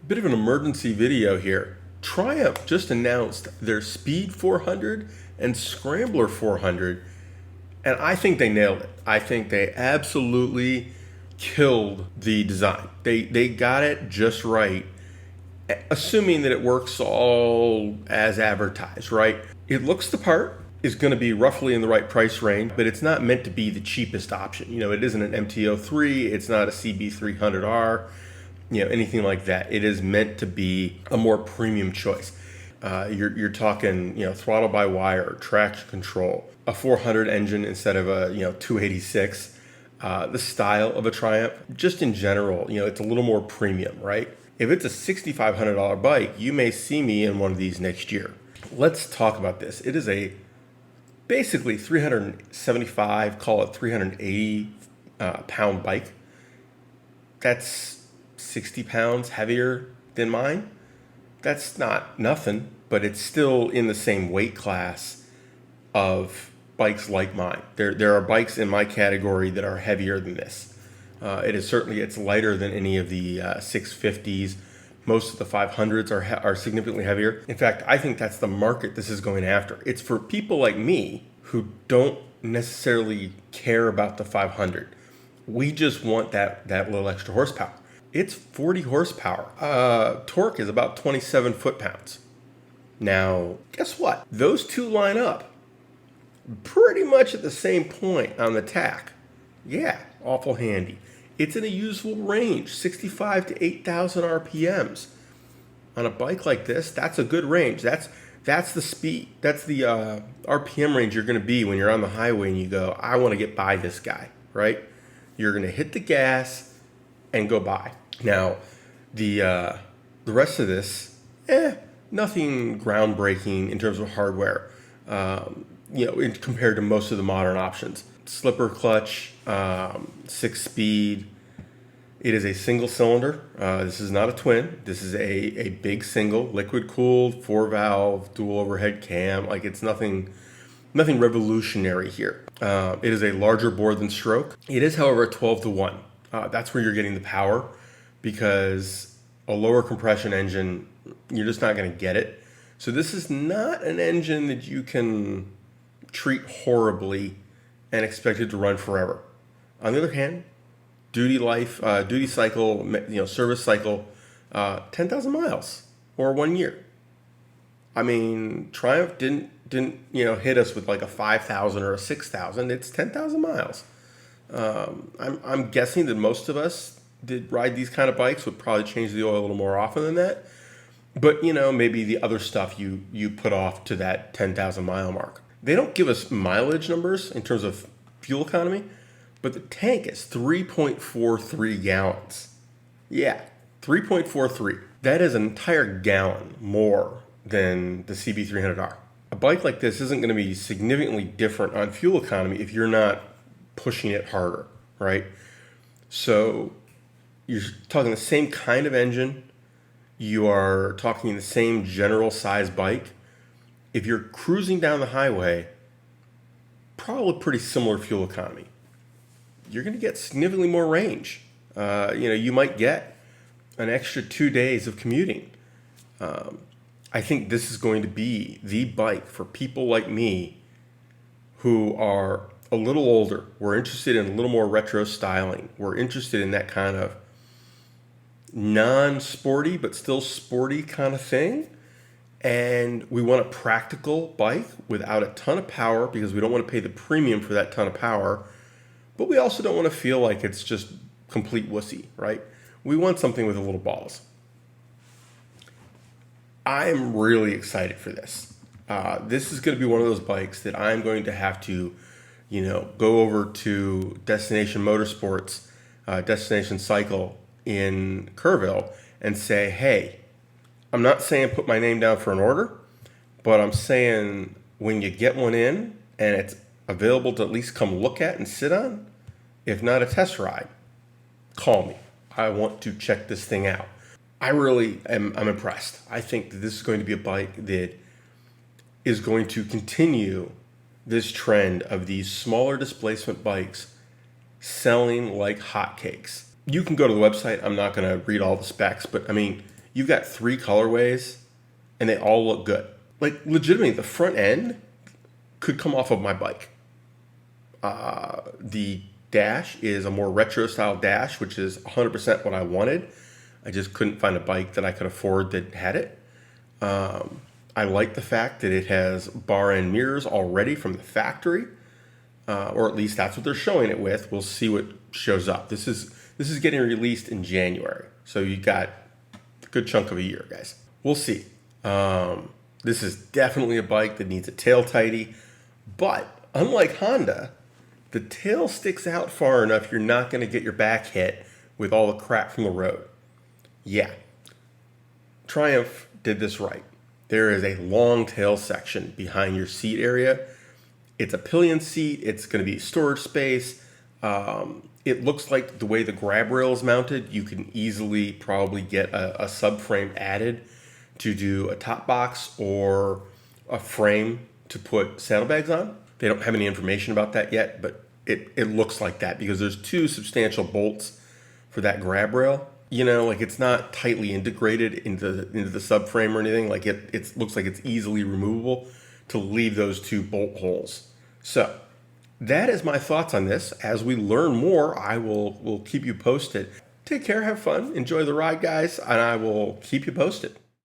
Bit of an emergency video here. Triumph just announced their Speed 400 and Scrambler 400, and I think they nailed it. I think they absolutely killed the design. They got it just right, assuming that it works all as advertised, right? It looks the part, is going to be roughly in the right price range, but it's not meant to be the cheapest option. You know, it isn't an MTO3, it's not a CB300R, you know, anything like that. It is meant to be a more premium choice. You're talking, you know, throttle by wire, traction control, a 400 engine instead of a, you know, 286. The style of a Triumph, just in general, you know, it's a little more premium, right? If it's a $6,500 bike, you may see me in one of these next year. Let's talk about this. It is a basically 375, call it 380 pound bike. That's 60 pounds heavier than mine. That's not nothing, but it's still in the same weight class of bikes like mine. There are bikes in my category that are heavier than this. It's lighter than any of the 650s. Most of the 500s are significantly heavier. In fact, I think that's the market this is going after. It's for people like me who don't necessarily care about the 500. We just want that little extra horsepower. It's 40 horsepower. Torque is about 27 foot-pounds. Now, guess what? Those two line up pretty much at the same point on the tack. Yeah, awful handy. It's in a usable range, 65 to 8,000 RPMs. On a bike like this, that's a good range. That's the speed, that's the RPM range you're going to be when you're on the highway and you go, I want to get by this guy, right? You're going to hit the gas and go by. Now, the rest of this, nothing groundbreaking in terms of hardware, compared to most of the modern options. Slipper clutch, 6-speed. It is a single cylinder. This is not a twin. This is a big single, liquid cooled, 4-valve, dual overhead cam. Like, it's nothing revolutionary here. It is a larger bore than stroke. It is, however, a 12-to-1. That's where you're getting the power, because a lower compression engine, you're just not going to get it. So this is not an engine that you can treat horribly and expect it to run forever. On the other hand, duty cycle, service cycle, 10,000 miles or 1 year. I mean, Triumph didn't hit us with like a 5,000 or a 6,000. It's 10,000 miles. I'm guessing that most of us did ride these kind of bikes would probably change the oil a little more often than that. But, maybe the other stuff you put off to that 10,000 mile mark. They don't give us mileage numbers in terms of fuel economy, but the tank is 3.43 gallons. Yeah, 3.43. That is an entire gallon more than the CB300R. A bike like this isn't going to be significantly different on fuel economy if you're not pushing it harder, right? So you're talking the same kind of engine. You are talking the same general size bike. If you're cruising down the highway, probably pretty similar fuel economy. You're going to get significantly more range. You might get an extra 2 days of commuting. I think this is going to be the bike for people like me who are a little older. We're interested in a little more retro styling. We're interested in that kind of non-sporty but still sporty kind of thing. And we want a practical bike without a ton of power, because we don't want to pay the premium for that ton of power. But we also don't want to feel like it's just complete wussy, right? We want something with a little balls. I'm really excited for this. This is going to be one of those bikes that I'm going to have to, go over to Destination Motorsports, Destination Cycle in Kerrville and say, hey, I'm not saying put my name down for an order, but I'm saying when you get one in and it's available to at least come look at and sit on, if not a test ride, call me. I want to check this thing out. I'm impressed. I think that this is going to be a bike that is going to continue this trend of these smaller displacement bikes selling like hotcakes. You can go to the website. I'm not going to read all the specs, but I mean, you've got 3 colorways and they all look good. Like legitimately, the front end could come off of my bike. The dash is a more retro style dash, which is 100% what I wanted. I just couldn't find a bike that I could afford that had it. I like the fact that it has bar end mirrors already from the factory, or at least that's what they're showing it with. We'll see what shows up. This is getting released in January, so you got a good chunk of a year, guys. We'll see. This is definitely a bike that needs a tail tidy, but unlike Honda, the tail sticks out far enough you're not going to get your back hit with all the crap from the road. Yeah, Triumph did this right. There is a long tail section behind your seat area. It's a pillion seat. It's going to be storage space. It looks like the way the grab rail is mounted, you can easily probably get a subframe added to do a top box or a frame to put saddlebags on. They don't have any information about that yet, but it looks like that because there's 2 substantial bolts for that grab rail. You know, like it's not tightly integrated into the subframe or anything. Like it looks like it's easily removable to leave those 2 bolt holes. So that is my thoughts on this. As we learn more, I will keep you posted. Take care, have fun, enjoy the ride, guys, and I will keep you posted.